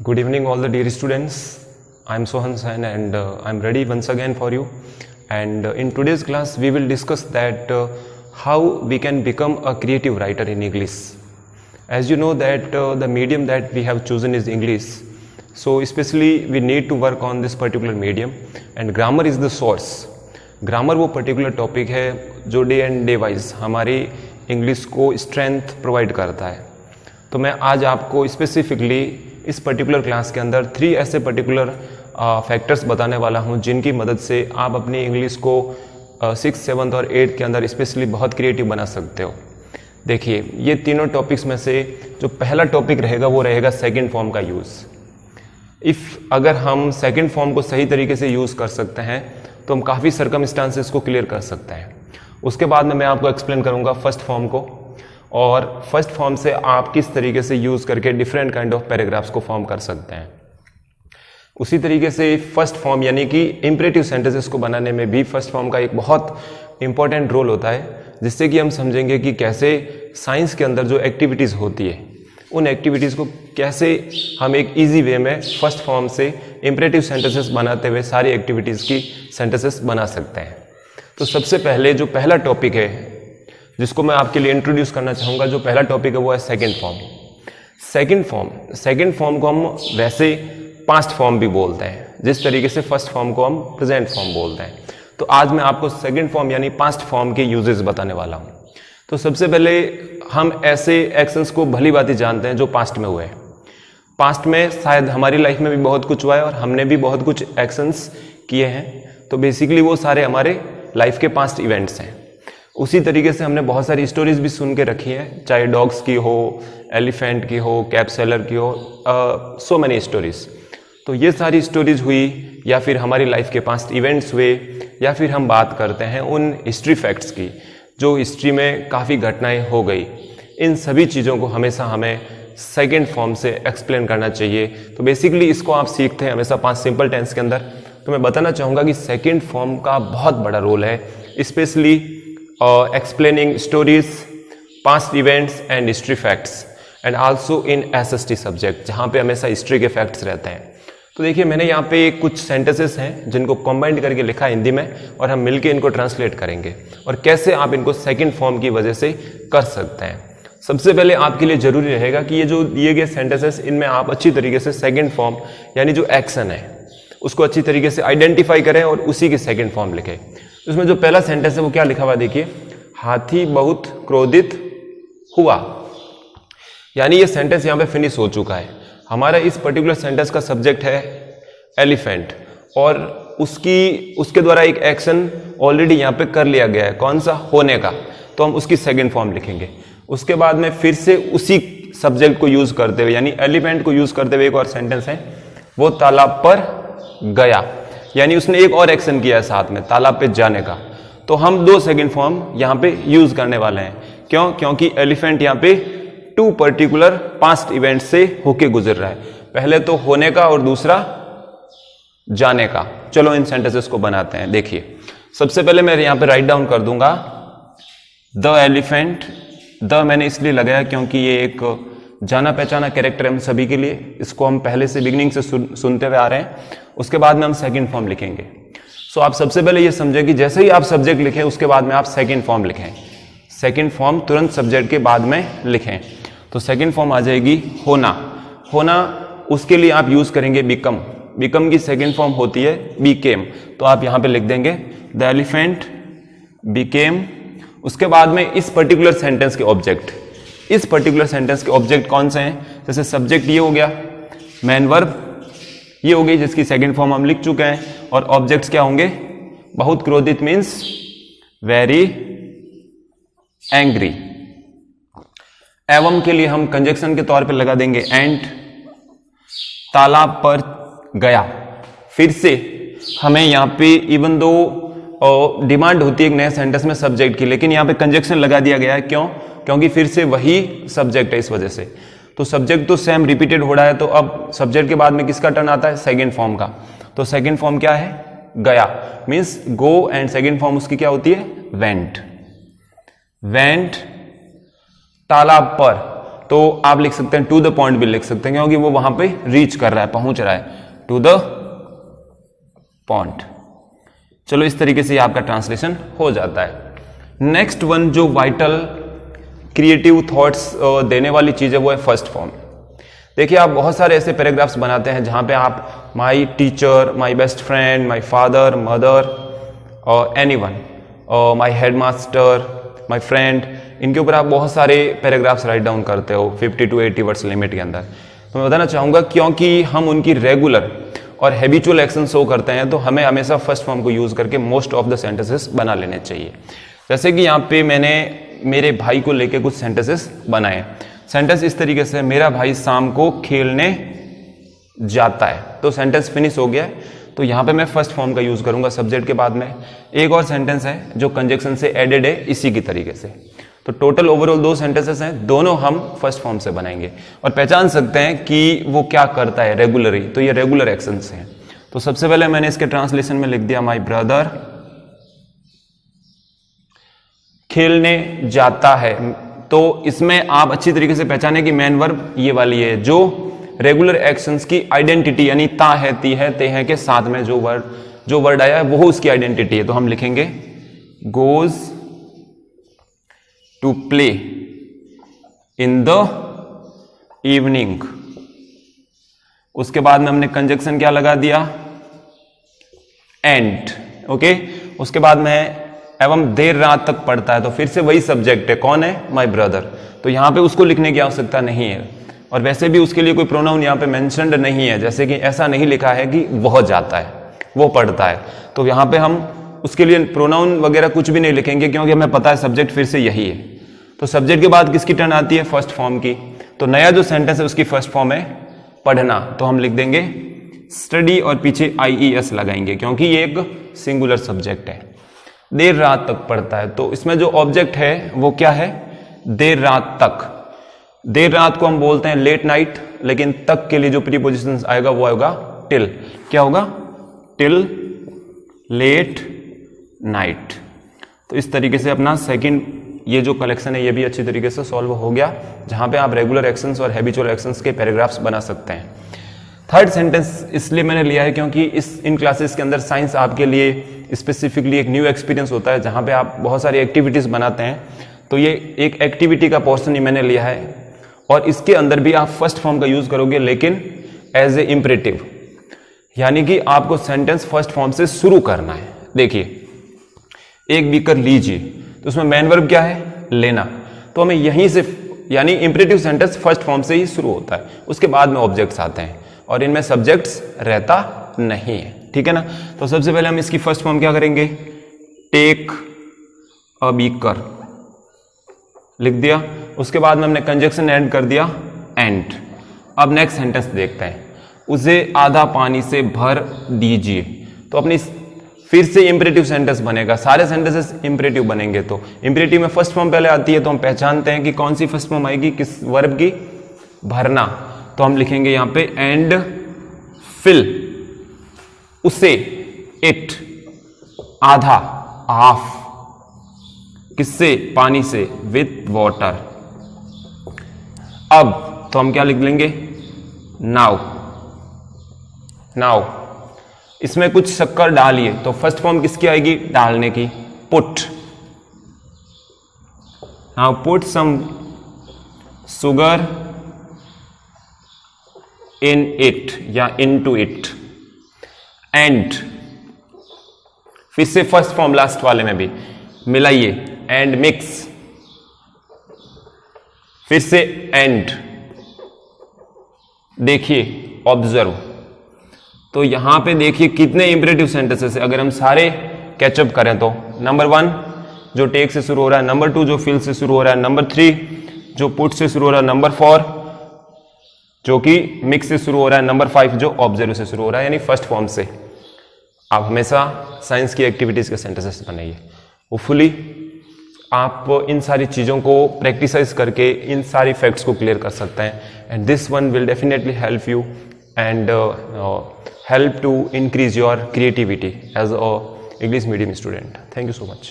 Good evening, all the dear students. I'm Sohan Sain and I'm ready once again for you. And in today's class, we will discuss that how we can become a creative writer in English. As you know that the medium that we have chosen is English. So especially we need to work on this particular medium and grammar is the source. Grammar वो particular topic है जो day and day wise हमारी English को strength provide करता है. तो मैं आज आपको स्पेसिफिकली इस पर्टिकुलर क्लास के अंदर 3 ऐसे पर्टिकुलर फैक्टर्स बताने वाला हूं जिनकी मदद से आप अपनी इंग्लिश को 6th, 7th और 8th के अंदर स्पेशली बहुत क्रिएटिव बना सकते हो. देखिए, ये तीनों टॉपिक्स में से जो पहला टॉपिक रहेगा वो रहेगा सेकंड फॉर्म का यूज़. अगर हम सेकंड फॉर्म को सही तरीके से यूज़ कर सकते हैं तो हम काफ़ी सर्कमस्टांसेस को क्लियर कर सकते हैं. उसके बाद में मैं आपको एक्सप्लेन करूंगा फर्स्ट फॉर्म को और फर्स्ट फॉर्म से आप किस तरीके से यूज़ करके डिफरेंट काइंड ऑफ पैराग्राफ्स को फॉर्म कर सकते हैं. उसी तरीके से फर्स्ट फॉर्म यानी कि इंपरेटिव सेंटेंसेस को बनाने में भी फर्स्ट फॉर्म का एक बहुत इंपॉर्टेंट रोल होता है, जिससे कि हम समझेंगे कि कैसे साइंस के अंदर जो एक्टिविटीज़ होती है उन एक्टिविटीज़ को कैसे हम एक इजी वे में फर्स्ट फॉर्म से इंपरेटिव सेंटेंसेस बनाते हुए सारी एक्टिविटीज़ की सेंटेंसेस बना सकते हैं. तो सबसे पहले जो पहला टॉपिक है जिसको मैं आपके लिए इंट्रोड्यूस करना चाहूँगा, जो पहला टॉपिक है वो है सेकंड फॉर्म. सेकंड फॉर्म को हम वैसे पास्ट फॉर्म भी बोलते हैं, जिस तरीके से फर्स्ट फॉर्म को हम प्रेजेंट फॉर्म बोलते हैं. तो आज मैं आपको सेकंड फॉर्म यानी पास्ट फॉर्म के यूजेस बताने वाला हूँ. तो सबसे पहले हम ऐसे एक्शंस को भली भांति जानते हैं जो पास्ट में हुए. पास्ट में शायद हमारी लाइफ में भी बहुत कुछ हुआ है और हमने भी बहुत कुछ एक्शंस किए हैं. तो बेसिकली वो सारे हमारे लाइफ के पास्ट इवेंट्स हैं. उसी तरीके से हमने बहुत सारी स्टोरीज भी सुन के रखी है, चाहे डॉग्स की हो, एलिफेंट की हो, कैप सेलर की हो, सो मैनी स्टोरीज. तो ये सारी स्टोरीज हुई या फिर हमारी लाइफ के पास्ट इवेंट्स हुए या फिर हम बात करते हैं उन हिस्ट्री फैक्ट्स की जो हिस्ट्री में काफ़ी घटनाएं हो गई. इन सभी चीज़ों को हमेशा हमें सेकंड फॉर्म से एक्सप्लेन करना चाहिए. तो बेसिकली इसको आप सीखते हैं हमेशा 5 सिंपल टेंस के अंदर. तो मैं बताना चाहूँगा कि सेकंड फॉर्म का बहुत बड़ा रोल है, specially explaining stories, past events and history facts and also in SST subject, जहाँ पे हमेशा हिस्ट्री के फैक्ट्स रहते हैं. तो देखिए, मैंने यहाँ पे कुछ सेंटेंसेस हैं जिनको कंबाइंड करके लिखा है हिंदी में और हम मिलके इनको ट्रांसलेट करेंगे और कैसे आप इनको सेकंड फॉर्म की वजह से कर सकते हैं. सबसे पहले आपके लिए जरूरी रहेगा कि ये जो दिए गए सेंटेंसेस इनमें आप अच्छी तरीके से सेकंड फॉर्म यानी जो एक्शन है उसको अच्छी तरीके से आइडेंटिफाई करें और उसी की सेकंड फॉर्म लिखें. उसमें जो पहला सेंटेंस है वो क्या लिखा हुआ देखिए, हाथी बहुत क्रोधित हुआ. यानी ये सेंटेंस यहाँ पे फिनिश हो चुका है. हमारा इस पर्टिकुलर सेंटेंस का सब्जेक्ट है एलिफेंट और उसके द्वारा एक एक्शन ऑलरेडी यहाँ पे कर लिया गया है. कौन सा? होने का. तो हम उसकी सेकंड फॉर्म लिखेंगे. उसके बाद में फिर से उसी सब्जेक्ट को यूज करते हुए यानी एलिफेंट को यूज करते हुए एक और सेंटेंस है, वो तालाब पर गया. यानी उसने एक और एक्शन किया है साथ में, तालाब पे जाने का. तो हम 2 सेकंड फॉर्म यहाँ पे यूज करने वाले हैं. क्यों? क्योंकि एलिफेंट यहाँ पे 2 पर्टिकुलर पास्ट इवेंट से होके गुजर रहा है. पहले तो होने का और दूसरा जाने का. चलो इन सेंटेंसेस को बनाते हैं. देखिए, सबसे पहले मैं यहाँ पे राइट डाउन कर दूंगा द एलिफेंट. द मैंने इसलिए लगाया क्योंकि ये एक जाना पहचाना कैरेक्टर है हम सभी के लिए. इसको हम पहले से बिगिनिंग से सुनते हुए आ रहे हैं. उसके बाद में हम सेकंड फॉर्म लिखेंगे. सो आप सबसे पहले ये समझें कि जैसे ही आप सब्जेक्ट लिखें उसके बाद में आप सेकंड फॉर्म लिखें. सेकंड फॉर्म तुरंत सब्जेक्ट के बाद में लिखें. तो सेकंड फॉर्म आ जाएगी होना. होना, उसके लिए आप यूज करेंगे बिकम. बिकम की सेकंड फॉर्म होती है बीकेम. तो आप यहां पे लिख देंगे द एलिफेंट बीकेम. उसके बाद में इस पर्टिकुलर सेंटेंस के ऑब्जेक्ट. इस पर्टिकुलर सेंटेंस के ऑब्जेक्ट कौन से हैं? जैसे सब्जेक्ट ये हो गया, मैन वर्ब ये हो गई जिसकी सेकंड फॉर्म हम लिख चुके हैं, और ऑब्जेक्ट्स क्या होंगे? बहुत क्रोधित मीन्स वेरी एंग्री. एवं के लिए हम कंजक्शन के तौर पे लगा देंगे एंड. तालाब पर गया. फिर से हमें यहाँ पे इवन दो डिमांड होती है एक नए सेंटेंस में सब्जेक्ट की, लेकिन यहाँ पे कंजक्शन लगा दिया गया है. क्यों? क्योंकि फिर से वही सब्जेक्ट है, इस वजह से. तो सब्जेक्ट तो सेम रिपीटेड हो रहा है, तो अब सब्जेक्ट के बाद में किसका टर्न आता है? सेकेंड फॉर्म का. तो सेकेंड फॉर्म क्या है? गया. Means go and second form उसकी क्या होती है? वेंट. वेंट तालाब पर. तो आप लिख सकते हैं टू द पॉइंट भी लिख सकते हैं, क्योंकि वो वहां पे रीच कर रहा है, पहुंच रहा है, टू द पॉइंट। चलो इस तरीके से आपका ट्रांसलेशन हो जाता है। नेक्स्ट वन जो वाइटल क्रिएटिव थॉट्स देने वाली चीज है वो है फर्स्ट फॉर्म। देखिए आप बहुत सारे ऐसे पैराग्राफ्स बनाते हैं जहां पे आप my teacher, my best friend, my father, mother और anyone, my headmaster, my friend, इनके ऊपर आप बहुत सारे पैराग्राफ्स राइट डाउन करते हो 50 to 80 वर्ड्स लिमिट के अंदर। तो मैं बताना चाहूंगा क्योंकि हम उनकी रेगुलर और हैबिचुअल एक्शन शो करते हैं तो हमें हमेशा फर्स्ट फॉर्म को यूज करके मोस्ट ऑफ द सेंटेंसेस बना लेने चाहिए। जैसे कि यहाँ पे मैंने मेरे भाई को लेके कुछ सेंटेंसेस बनाए। सेंटेंस इस तरीके से, मेरा भाई शाम को खेलने जाता है, तो सेंटेंस फिनिश हो गया है। तो यहाँ पे मैं फर्स्ट फॉर्म का यूज करूंगा सब्जेक्ट के बाद में। एक और सेंटेंस है जो कंजक्शन से एडेड है इसी की तरीके से। तो टोटल ओवरऑल 2 सेंटेंसेस हैं, दोनों हम फर्स्ट फॉर्म से बनाएंगे और पहचान सकते हैं कि वो क्या करता है रेगुलरली। तो ये रेगुलर एक्शंस हैं। तो सबसे पहले मैंने इसके ट्रांसलेशन में लिख दिया माय ब्रदर खेलने जाता है। तो इसमें आप अच्छी तरीके से पहचाने कि मेन वर्ब ये वाली है जो रेगुलर एक्शंस की आइडेंटिटी यानी ता है, ती है, ते है के साथ में जो वर्ड आया है वो उसकी आइडेंटिटी है। तो हम लिखेंगे goes to play in the evening. उसके बाद में हमने कंजक्शन क्या लगा दिया, एंड। ओके, उसके बाद में एवं देर रात तक पढ़ता है, तो फिर से वही सब्जेक्ट है, कौन है, माय ब्रदर। तो यहां पे उसको लिखने की आवश्यकता नहीं है और वैसे भी उसके लिए कोई प्रोनाउन यहां पे मेंशन्ड नहीं है, जैसे कि ऐसा नहीं लिखा है कि वह जाता है, वो पढ़ता है। तो यहां पे हम उसके लिए प्रोनाउन वगैरह कुछ भी नहीं लिखेंगे क्योंकि हमें पता है सब्जेक्ट फिर से यही है। तो सब्जेक्ट के बाद किसकी टर्न आती है, फर्स्ट फॉर्म की। तो नया जो सेंटेंस है उसकी फर्स्ट फॉर्म है पढ़ना, तो हम लिख देंगे स्टडी और पीछे IES लगाएंगे क्योंकि ये एक सिंगुलर सब्जेक्ट है। देर रात तक पढ़ता है, तो इसमें जो ऑब्जेक्ट है वो क्या है, देर रात तक। देर रात को हम बोलते हैं लेट नाइट, लेकिन तक के लिए जो प्रीपोजिशन आएगा वो आएगा टिल। क्या होगा, टिल लेट नाइट। तो इस तरीके से अपना सेकंड ये जो कलेक्शन है ये भी अच्छी तरीके से सॉल्व हो गया, जहां पे आप रेगुलर एक्शंस और हैबिचुअल एक्शंस के पैराग्राफ्स बना सकते हैं। थर्ड सेंटेंस इसलिए मैंने लिया है क्योंकि इन क्लासेस के अंदर साइंस आपके लिए स्पेसिफिकली एक न्यू एक्सपीरियंस होता है जहां पे आप बहुत सारी एक्टिविटीज बनाते हैं। तो ये एक एक्टिविटी का पोर्शन ही मैंने लिया है और इसके अंदर भी आप फर्स्ट फॉर्म का यूज करोगे, लेकिन एज ए इंपरेटिव, यानी कि आपको सेंटेंस फर्स्ट फॉर्म से शुरू करना है। देखिए, एक बीकर लीजिए, तो उसमें मेन वर्ब क्या है, लेना। तो हमें यहीं से, यानी इंपरेटिव सेंटेंस फर्स्ट फॉर्म से ही शुरू होता है, उसके बाद में ऑब्जेक्ट्स आते हैं और इनमें सब्जेक्ट्स रहता नहीं है, ठीक है ना। तो सबसे पहले हम इसकी फर्स्ट फॉर्म क्या करेंगे, टेक अ बीकर लिख दिया। उसके बाद में हमने कंजक्शन ऐड कर दिया एंड। अब नेक्स्ट सेंटेंस देखते हैं, उसे आधा पानी से भर दीजिए। तो अपनी फिर से इंपरेटिव सेंटेंस बनेगा, सारे सेंटेंसेस इंपरेटिव बनेंगे। तो इंपरेटिव में फर्स्ट फॉर्म पहले आती है, तो हम पहचानते हैं कि कौन सी फर्स्ट फॉर्म आएगी, किस वर्ब की, भरना। तो हम लिखेंगे यहां पे एंड फिल उसे, इट, आधा, हाफ, किससे, पानी से, विथ वाटर। अब तो हम क्या लिख लेंगे, नाउ। नाउ इसमें कुछ शक्कर डालिए, तो फर्स्ट फॉर्म किसकी आएगी, डालने की, put. Now put some sugar in it या इनटू इट। एंड फिर से फर्स्ट फॉर्म लास्ट वाले में भी मिलाइए, एंड मिक्स, फिर से एंड। देखिए, ऑब्जर्व। तो यहां पे देखिए कितने इंपरेटिव सेंटेंसेस है। अगर हम सारे कैचअप करें तो नंबर 1 जो टेक से शुरू हो रहा है, नंबर 2 जो फिल से शुरू हो रहा है, नंबर 3 जो पुट से शुरू हो रहा है, नंबर 4 जो कि मिक्स से शुरू हो रहा है, नंबर 5 जो ऑब्जर्व से शुरू हो रहा है, यानी फर्स्ट फॉर्म से। आप हमेशा साइंस की एक्टिविटीज के सेंटेंसेस बनाइए। होपफुली आप इन सारी चीज़ों को प्रैक्टिसाइज करके इन सारी फैक्ट्स को क्लियर कर सकते हैं, and this one will definitely help you and help to increase your creativity as a English medium student. Thank you so much.